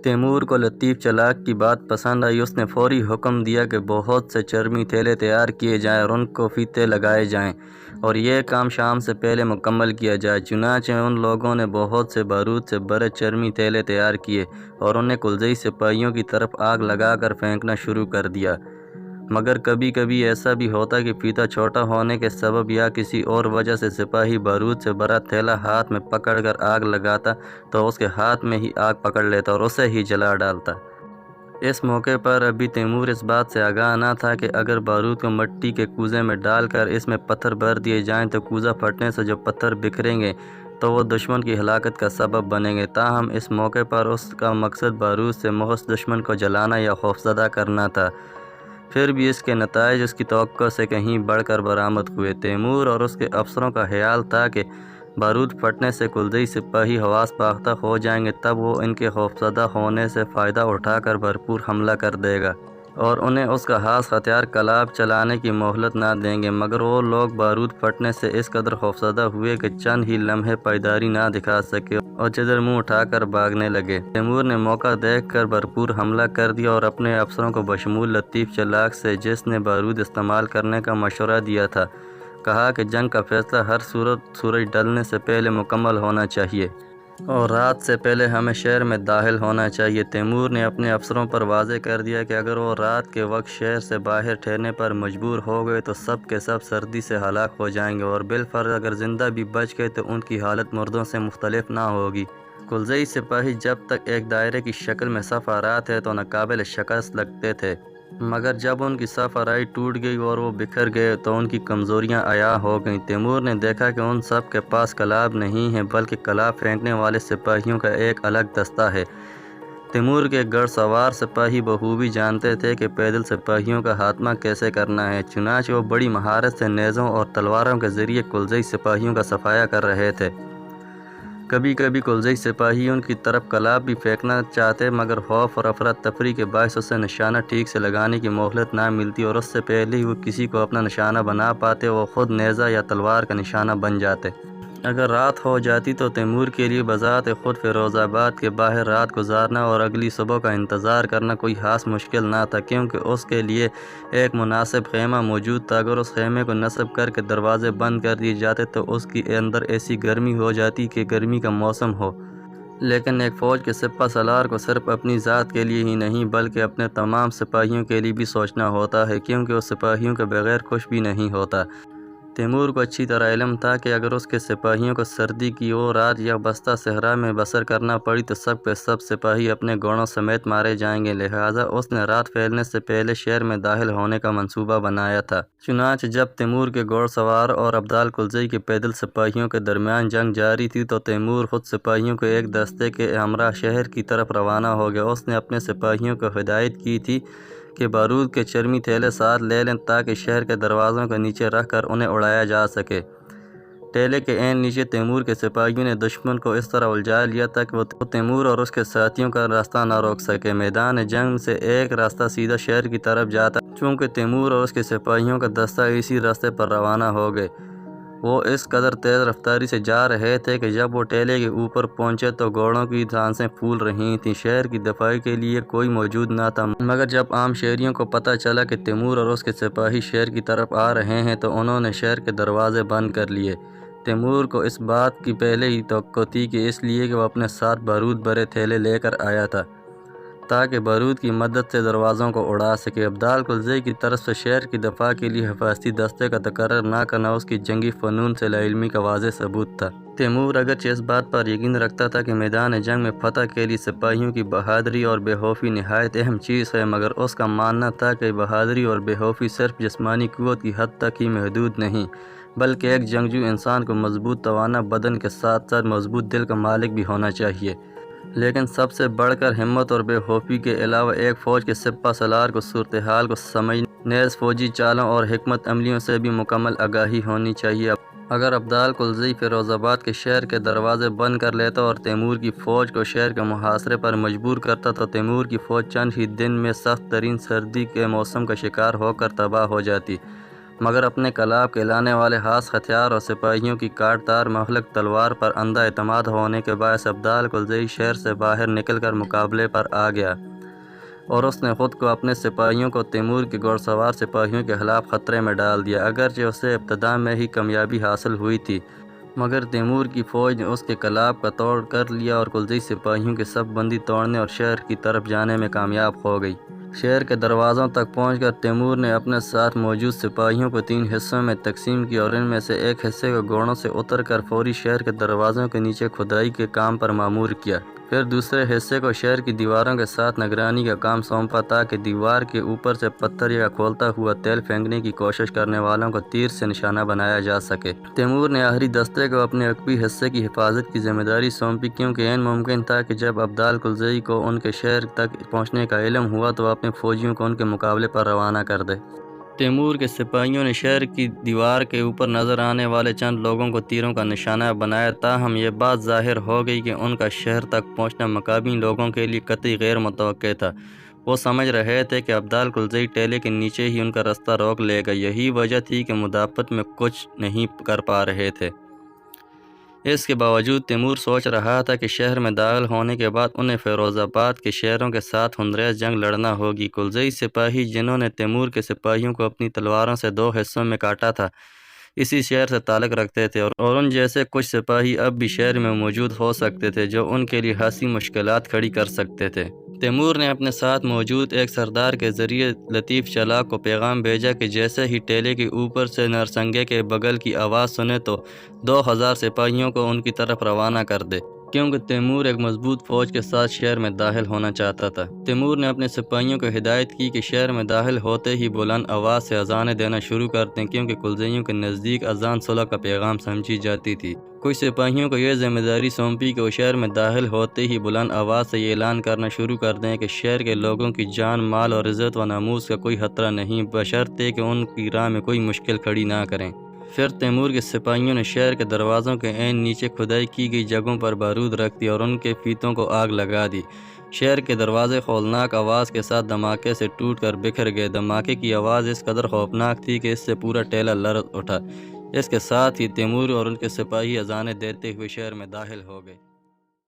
Timur کو لطیف چلاک کی بات پسند آئی۔ اس نے فوری حکم دیا کہ بہت سے چرمی تھیلے تیار کیے جائیں اور ان کو فیتے لگائے جائیں اور یہ کام شام سے پہلے مکمل کیا جائے۔ چنانچہ ان لوگوں نے بہت سے بارود سے بھرے چرمی تھیلے تیار کیے اور انہیں قلزئی سپاہیوں کی طرف آگ لگا کر پھینکنا شروع کر دیا، مگر کبھی کبھی ایسا بھی ہوتا کہ فیتا چھوٹا ہونے کے سبب یا کسی اور وجہ سے سپاہی بارود سے بھرا تھیلا ہاتھ میں پکڑ کر آگ لگاتا تو اس کے ہاتھ میں ہی آگ پکڑ لیتا اور اسے ہی جلا ڈالتا۔ اس موقع پر ابھی تیمور اس بات سے آگاہ نہ تھا کہ اگر بارود کو مٹی کے کوزے میں ڈال کر اس میں پتھر بھر دیے جائیں تو کوزہ پھٹنے سے جو پتھر بکھریں گے تو وہ دشمن کی ہلاکت کا سبب بنیں گے۔ تاہم اس موقع پر اس کا مقصد بارود سے محض دشمن کو جلانا یا خوفزدہ کرنا تھا، پھر بھی اس کے نتائج اس کی توقع سے کہیں بڑھ کر برآمد ہوئے۔ تیمور اور اس کے افسروں کا خیال تھا کہ بارود پھٹنے سے قلزئی سپاہی حواس باختہ ہو جائیں گے، تب وہ ان کے خوفزدہ ہونے سے فائدہ اٹھا کر بھرپور حملہ کر دے گا اور انہیں اس کا خاص ہتھیار کلاب چلانے کی مہلت نہ دیں گے۔ مگر وہ لوگ بارود پھٹنے سے اس قدر خوفزدہ ہوئے کہ چند ہی لمحے پائیداری نہ دکھا سکے اور جدھر منہ اٹھا کر بھاگنے لگے۔ تیمور نے موقع دیکھ کر بھرپور حملہ کر دیا اور اپنے افسروں کو بشمول لطیف چلاک سے، جس نے بارود استعمال کرنے کا مشورہ دیا تھا، کہا کہ جنگ کا فیصلہ ہر صورت سورج ڈھلنے سے پہلے مکمل ہونا چاہیے اور رات سے پہلے ہمیں شہر میں داخل ہونا چاہیے۔ تیمور نے اپنے افسروں پر واضح کر دیا کہ اگر وہ رات کے وقت شہر سے باہر ٹھہرنے پر مجبور ہو گئے تو سب کے سب سردی سے ہلاک ہو جائیں گے اور بالفرض اگر زندہ بھی بچ گئے تو ان کی حالت مردوں سے مختلف نہ ہوگی۔ قلزئی سپاہی جب تک ایک دائرے کی شکل میں صف آرا تھے تو ناقابل شکست لگتے تھے، مگر جب ان کی صف آرائی ٹوٹ گئی اور وہ بکھر گئے تو ان کی کمزوریاں عیاں ہو گئیں۔ تیمور نے دیکھا کہ ان سب کے پاس کلاب نہیں ہے بلکہ کلاب پھینکنے والے سپاہیوں کا ایک الگ دستہ ہے۔ تیمور کے گھڑ سوار سپاہی بخوبی جانتے تھے کہ پیدل سپاہیوں کا خاتمہ کیسے کرنا ہے، چنانچہ وہ بڑی مہارت سے نیزوں اور تلواروں کے ذریعے قلزئی سپاہیوں کا صفایا کر رہے تھے۔ کبھی کبھی قلزئی سپاہی ان کی طرف کلاب بھی پھینکنا چاہتے، مگر خوف اور افراتفری کے باعث اسے نشانہ ٹھیک سے لگانے کی مہلت نہ ملتی اور اس سے پہلے ہی وہ کسی کو اپنا نشانہ بنا پاتے وہ خود نیزہ یا تلوار کا نشانہ بن جاتے۔ اگر رات ہو جاتی تو تیمور کے لیے بذات خود فیروز آباد کے باہر رات گزارنا اور اگلی صبح کا انتظار کرنا کوئی خاص مشکل نہ تھا، کیونکہ اس کے لیے ایک مناسب خیمہ موجود تھا۔ اگر اس خیمے کو نصب کر کے دروازے بند کر دیے جاتے تو اس کی اندر ایسی گرمی ہو جاتی کہ گرمی کا موسم ہو۔ لیکن ایک فوج کے سپہ سالار کو صرف اپنی ذات کے لیے ہی نہیں بلکہ اپنے تمام سپاہیوں کے لیے بھی سوچنا ہوتا ہے، کیونکہ وہ سپاہیوں کے بغیر کچھ بھی نہیں ہوتا۔ تیمور کو اچھی طرح علم تھا کہ اگر اس کے سپاہیوں کو سردی کی وہ رات یا بستہ صحرا میں بسر کرنا پڑی تو سب کے سب سپاہی اپنے گھوڑوں سمیت مارے جائیں گے، لہٰذا اس نے رات پھیلنے سے پہلے شہر میں داخل ہونے کا منصوبہ بنایا تھا۔ چنانچہ جب تیمور کے گھوڑ سوار اور ابدال قلزئی کے پیدل سپاہیوں کے درمیان جنگ جاری تھی تو تیمور خود سپاہیوں کے ایک دستے کے ہمراہ شہر کی طرف روانہ ہو گیا۔ اس نے اپنے سپاہیوں کو ہدایت کی تھی کہ بارود کے چرمی تھیلے ساتھ لے لیں تاکہ شہر کے دروازوں کے نیچے رکھ کر انہیں اڑایا جا سکے۔ ٹیلے کے عین نیچے تیمور کے سپاہیوں نے دشمن کو اس طرح الجھا لیا تھا کہ وہ تیمور اور اس کے ساتھیوں کا راستہ نہ روک سکے۔ میدان جنگ سے ایک راستہ سیدھا شہر کی طرف جاتا، چونکہ تیمور اور اس کے سپاہیوں کا دستہ اسی راستے پر روانہ ہو گئے۔ وہ اس قدر تیز رفتاری سے جا رہے تھے کہ جب وہ ٹیلے کے اوپر پہنچے تو گھوڑوں کی سانسیں پھول رہی تھیں۔ شہر کی دفاع کے لیے کوئی موجود نہ تھا، مگر جب عام شہریوں کو پتہ چلا کہ تیمور اور اس کے سپاہی شہر کی طرف آ رہے ہیں تو انہوں نے شہر کے دروازے بند کر لیے۔ تیمور کو اس بات کی پہلے ہی توقع تھی کہ اس لیے کہ وہ اپنے ساتھ بارود بھرے تھیلے لے کر آیا تھا تاکہ بارود کی مدد سے دروازوں کو اڑا سکے۔ ابدال قلزئی کی طرف سے شہر کی دفاع کے لیے حفاظتی دستے کا تقرر نہ کرنا اس کی جنگی فنون سے لاعلمی کا واضح ثبوت تھا۔ تیمور اگرچہ اس بات پر یقین رکھتا تھا کہ میدان جنگ میں فتح کے لیے سپاہیوں کی بہادری اور بے خوفی نہایت اہم چیز ہے، مگر اس کا ماننا تھا کہ بہادری اور بے خوفی صرف جسمانی قوت کی حد تک ہی محدود نہیں، بلکہ ایک جنگجو انسان کو مضبوط توانا بدن کے ساتھ ساتھ مضبوط دل کا مالک بھی ہونا چاہیے۔ لیکن سب سے بڑھ کر ہمت اور بے خوفی کے علاوہ ایک فوج کے سپہ سالار کو صورتحال کو سمجھنے، نیز فوجی چالوں اور حکمت عملیوں سے بھی مکمل آگاہی ہونی چاہیے۔ اگر ابدال قلزئی فیروز آباد کے شہر کے دروازے بند کر لیتا اور تیمور کی فوج کو شہر کے محاصرے پر مجبور کرتا تو تیمور کی فوج چند ہی دن میں سخت ترین سردی کے موسم کا شکار ہو کر تباہ ہو جاتی مگر اپنے کلاب کہلانے والے خاص ہتھیار اور سپاہیوں کی کاٹ دار مہلک تلوار پر اندھا اعتماد ہونے کے باعث عبدال کلزئی شہر سے باہر نکل کر مقابلے پر آ گیا اور اس نے خود کو اپنے سپاہیوں کو تیمور کے گھوڑ سوار سپاہیوں کے خلاف خطرے میں ڈال دیا۔ اگرچہ اسے ابتدا میں ہی کامیابی حاصل ہوئی تھی، مگر تیمور کی فوج نے اس کے کلاب کا توڑ کر لیا اور کلزئی سپاہیوں کے صف بندی توڑنے اور شہر کی طرف جانے میں کامیاب ہو گئی۔ شہر کے دروازوں تک پہنچ کر تیمور نے اپنے ساتھ موجود سپاہیوں کو 3 حصوں میں تقسیم کیا اور ان میں سے ایک حصے کو گھوڑوں سے اتر کر فوری شہر کے دروازوں کے نیچے کھدائی کے کام پر مامور کیا۔ پھر دوسرے حصے کو شہر کی دیواروں کے ساتھ نگرانی کا کام سونپا تاکہ دیوار کے اوپر سے پتھر یا کھولتا ہوا تیل پھینکنے کی کوشش کرنے والوں کو تیر سے نشانہ بنایا جا سکے۔ تیمور نے آخری دستے کو اپنے عقبی حصے کی حفاظت کی ذمہ داری سونپی کیونکہ عین ممکن تھا کہ جب عبدال کلزئی کو ان کے شہر تک پہنچنے کا علم ہوا تو اپنے فوجیوں کو ان کے مقابلے پر روانہ کر دے۔ تیمور کے سپاہیوں نے شہر کی دیوار کے اوپر نظر آنے والے چند لوگوں کو تیروں کا نشانہ بنایا، تاہم یہ بات ظاہر ہو گئی کہ ان کا شہر تک پہنچنا مقامی لوگوں کے لیے قطعی غیر متوقع تھا۔ وہ سمجھ رہے تھے کہ عبدال کلزئی ٹیلے کے نیچے ہی ان کا راستہ روک لے گا، یہی وجہ تھی کہ مدافعت میں کچھ نہیں کر پا رہے تھے۔ اس کے باوجود تیمور سوچ رہا تھا کہ شہر میں داخل ہونے کے بعد انہیں فیروز آباد کے شہروں کے ساتھ خونریز جنگ لڑنا ہوگی۔ کلزئی سپاہی جنہوں نے تیمور کے سپاہیوں کو اپنی تلواروں سے 2 حصوں میں کاٹا تھا، اسی شہر سے تعلق رکھتے تھے اور ان جیسے کچھ سپاہی اب بھی شہر میں موجود ہو سکتے تھے جو ان کے لیے خاصی مشکلات کھڑی کر سکتے تھے۔ تیمور نے اپنے ساتھ موجود ایک سردار کے ذریعے لطیف چلاک کو پیغام بھیجا کہ جیسے ہی ٹیلے کے اوپر سے نرسنگے کے بغل کی آواز سنے تو 2000 سپاہیوں کو ان کی طرف روانہ کر دے، کیونکہ تیمور ایک مضبوط فوج کے ساتھ شہر میں داخل ہونا چاہتا تھا۔ تیمور نے اپنے سپاہیوں کو ہدایت کی کہ شہر میں داخل ہوتے ہی بلند آواز سے اذانیں دینا شروع کر دیں، کیونکہ کلزئیوں کے نزدیک اذان صلح کا پیغام سمجھی جاتی تھی۔ کچھ سپاہیوں کو یہ ذمہ داری سونپی کہ وہ شہر میں داخل ہوتے ہی بلند آواز سے یہ اعلان کرنا شروع کر دیں کہ شہر کے لوگوں کی جان، مال اور عزت و ناموس کا کوئی خطرہ نہیں، بشرطے کہ ان کی راہ میں کوئی مشکل کھڑی نہ کریں۔ پھر تیمور کے سپاہیوں نے شہر کے دروازوں کے عین نیچے کھدائی کی گئی جگہوں پر بارود رکھ دی اور ان کے فیتوں کو آگ لگا دی۔ شہر کے دروازے ہولناک آواز کے ساتھ دھماکے سے ٹوٹ کر بکھر گئے۔ دھماکے کی آواز اس قدر خوفناک تھی کہ اس سے پورا ٹیلہ لرز اٹھا۔ اس کے ساتھ ہی تیمور اور ان کے سپاہی اذانیں دیتے ہوئے شہر میں داخل ہو گئے۔